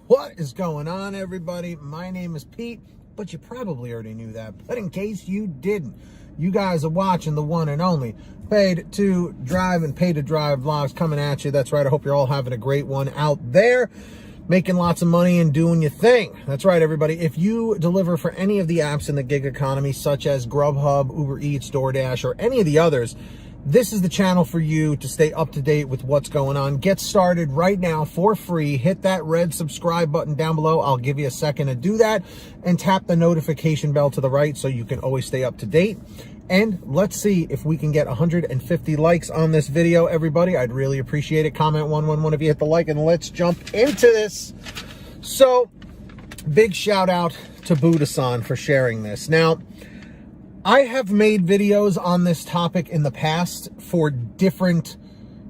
What is going on, everybody? My name is Pete, but you probably already knew that. But in case you didn't, you guys are watching the one and only Paid to Drive and Pay to Drive vlogs coming at you. That's right. I hope you're all having a great one out there, making lots of money and doing your thing. That's right, everybody. If you deliver for any of the apps in the gig economy, such as GrubHub, UberEATS, DoorDash, or any of the others, this is the channel for you to stay up to date with what's going on. Get started right now for free. Hit that red subscribe button down below. I'll give you a second to do that, and tap the notification bell to the right so you can always stay up to date. And let's see if we can get 150 likes on this video, everybody. I'd really appreciate it. Comment 111 if you hit the like, and let's jump into this. So, big shout out to Buddha-san for sharing this. Now, I have made videos on this topic in the past for different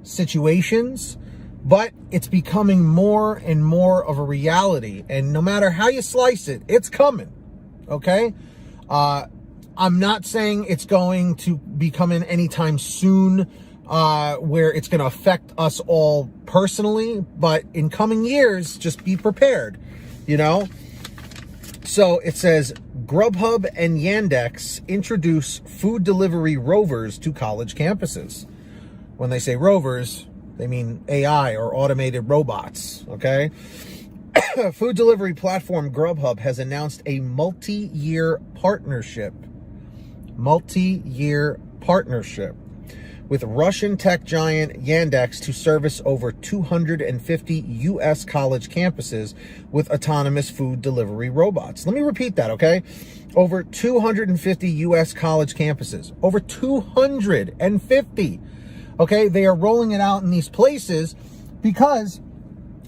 situations, but it's becoming more and more of a reality. And no matter how you slice it, it's coming, okay? I'm not saying it's going to be coming anytime soon, where it's going to affect us all personally, but in coming years, just be prepared, you know? So it says, GrubHub and Yandex introduce food delivery rovers to college campuses. When they say rovers, they mean AI or automated robots, okay? Food delivery platform GrubHub has announced a multi-year partnership with Russian tech giant Yandex to service over 250 U.S. college campuses with autonomous food delivery robots. Let me repeat that, okay? Over 250 U.S. college campuses. Over 250, okay? They are rolling it out in these places because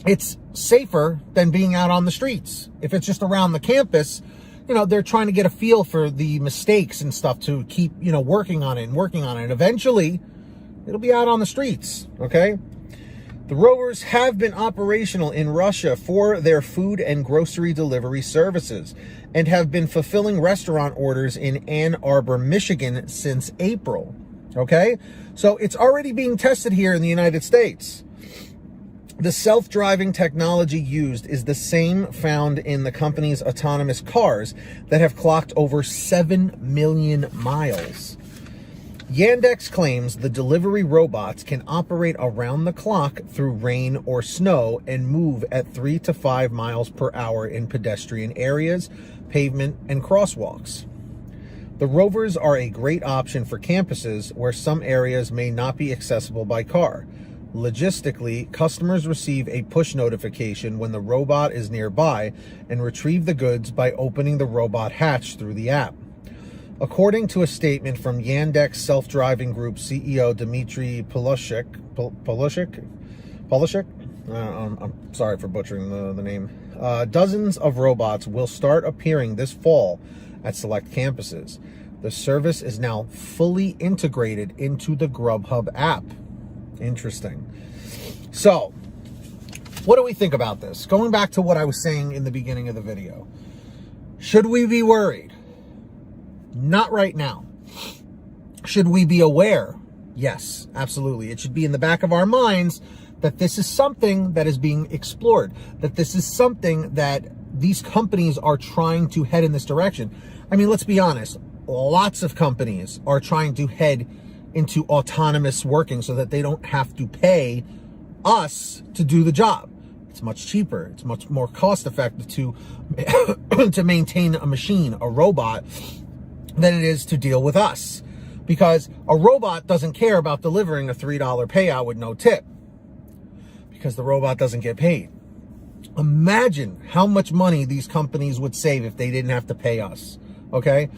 it's safer than being out on the streets. If it's just around the campus, you know, they're trying to get a feel for the mistakes and stuff to keep, you know, working on it. Eventually, it'll be out on the streets, okay? The rovers have been operational in Russia for their food and grocery delivery services and have been fulfilling restaurant orders in Ann Arbor, Michigan since April, okay? So it's already being tested here in the United States. The self-driving technology used is the same found in the company's autonomous cars that have clocked over 7 million miles. Yandex claims the delivery robots can operate around the clock through rain or snow and move at 3 to 5 miles per hour in pedestrian areas, pavement, and crosswalks. The rovers are a great option for campuses where some areas may not be accessible by car. Logistically, customers receive a push notification when the robot is nearby and retrieve the goods by opening the robot hatch through the app. According to a statement from Yandex Self-Driving Group CEO Dmitry Polishuk, I'm sorry for butchering the name, dozens of robots will start appearing this fall at select campuses. The service is now fully integrated into the GrubHub app. Interesting. So, what do we think about this? Going back to what I was saying in the beginning of the video. Should we be worried? Not right now. Should we be aware? Yes, absolutely. It should be in the back of our minds that this is something that is being explored, that this is something that these companies are trying to head in this direction. I mean, let's be honest. Lots of companies are trying to head into autonomous working so that they don't have to pay us to do the job. It's much cheaper. It's much more cost effective to maintain a machine, a robot, than it is to deal with us. Because a robot doesn't care about delivering a $3 payout with no tip. Because the robot doesn't get paid. Imagine how much money these companies would save if they didn't have to pay us. Okay?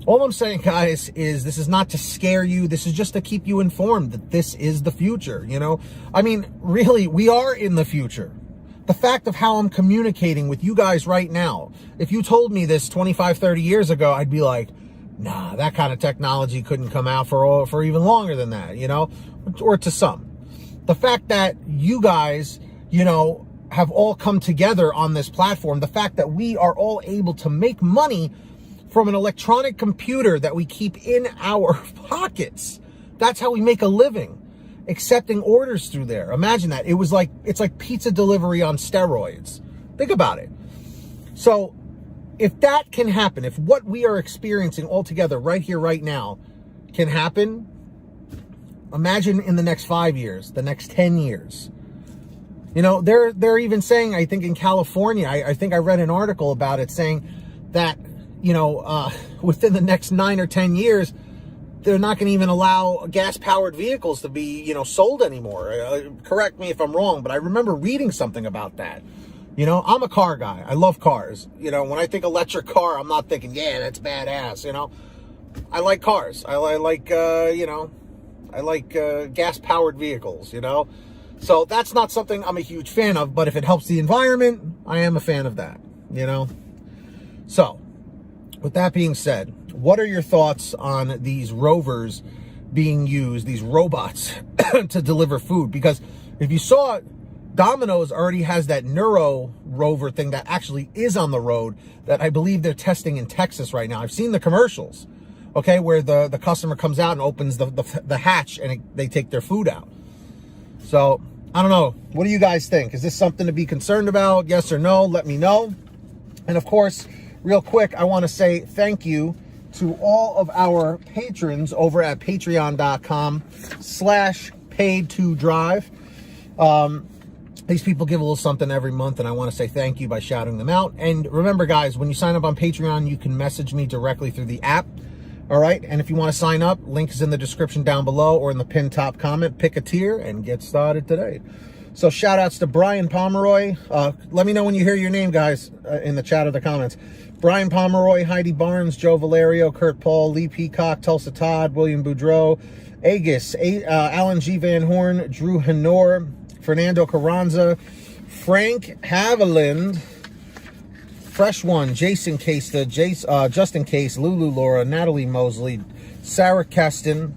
All I'm saying, guys, is this is not to scare you. This is just to keep you informed that this is the future, you know? I mean, really, we are in the future. The fact of how I'm communicating with you guys right now, if you told me this 25, 30 years ago, I'd be like, nah, that kind of technology couldn't come out for even longer than that, you know? Or to some. The fact that you guys, you know, have all come together on this platform, the fact that we are all able to make money from an electronic computer that we keep in our pockets. That's how we make a living. accepting orders through there. Imagine that. It's like pizza delivery on steroids. Think about it. So if that can happen, if what we are experiencing all together right here, right now can happen, imagine in the next 5 years, the next 10 years. You know, they're even saying, I think in California, I think I read an article about it saying that, you know, within the next 9 or 10 years, they're not going to even allow gas-powered vehicles to be, you know, sold anymore. Correct me if I'm wrong, but I remember reading something about that. You know, I'm a car guy. I love cars. You know, when I think electric car, I'm not thinking, yeah, that's badass, you know. I like cars. I like, you know, I like gas-powered vehicles, you know. So that's not something I'm a huge fan of, but if it helps the environment, I am a fan of that, you know. So, with that being said, what are your thoughts on these rovers being used, these robots, to deliver food? Because if you saw it, Domino's already has that Neuro rover thing that actually is on the road that I believe they're testing in Texas right now. I've seen the commercials, okay, where the customer comes out and opens the hatch and they take their food out. So, I don't know. What do you guys think? Is this something to be concerned about? Yes or no? Let me know. And of course, real quick, I want to say thank you to all of our patrons over at patreon.com/paid2drive. These people give a little something every month, and I want to say thank you by shouting them out. And remember, guys, when you sign up on Patreon, you can message me directly through the app. All right, and if you want to sign up, link is in the description down below or in the pinned top comment. Pick a tier and get started today. So shout outs to Brian Pomeroy. Let me know when you hear your name, guys, in the chat or the comments. Brian Pomeroy, Heidi Barnes, Joe Valerio, Kurt Paul, Lee Peacock, Tulsa Todd, William Boudreau, Agus, Alan G. Van Horn, Drew Hanor, Fernando Carranza, Frank Haviland, Fresh One, Jason Casta, Justin Case, Lulu Laura, Natalie Mosley, Sarah Keston.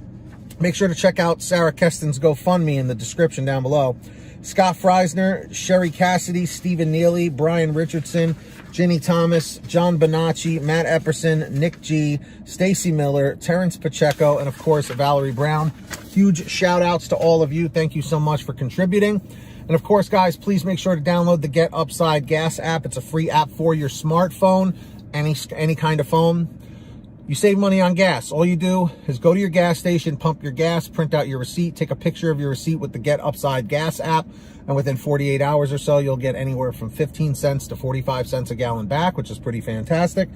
Make sure to check out Sarah Keston's GoFundMe in the description down below. Scott Freisner, Sherry Cassidy, Stephen Neely, Brian Richardson, Ginny Thomas, John Bonacci, Matt Epperson, Nick G, Stacy Miller, Terrence Pacheco, and of course, Valerie Brown. Huge shout outs to all of you. Thank you so much for contributing. And of course, guys, please make sure to download the Get Upside Gas app. It's a free app for your smartphone, any kind of phone. You save money on gas. All you do is go to your gas station, pump your gas, print out your receipt, take a picture of your receipt with the Get Upside Gas app, and within 48 hours or so, you'll get anywhere from 15 cents to 45 cents a gallon back, which is pretty fantastic.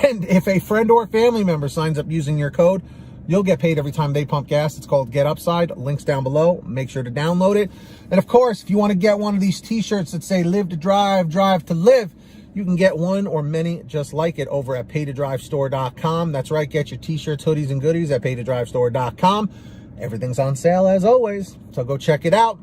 And if a friend or family member signs up using your code, you'll get paid every time they pump gas. It's called Get Upside. Links down below. Make sure to download it. And of course, if you want to get one of these t-shirts that say Live to Drive, Drive to Live, you can get one or many just like it over at paytodrivestore.com. That's right. Get your t-shirts, hoodies, and goodies at paytodrivestore.com. Everything's on sale as always. So go check it out.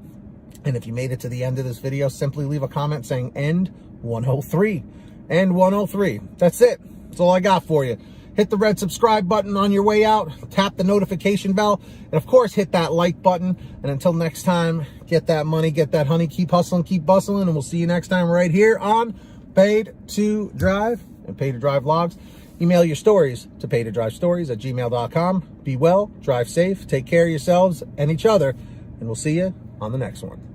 And if you made it to the end of this video, simply leave a comment saying end 103. End 103. That's it. That's all I got for you. Hit the red subscribe button on your way out. Tap the notification bell. And of course, hit that like button. And until next time, get that money, get that honey, keep hustling, keep bustling. And we'll see you next time right here on Paid to Drive and Paid to Drive Vlogs. Email your stories to paidtodrivestories@gmail.com. Be well, drive safe, take care of yourselves and each other. And we'll see you on the next one.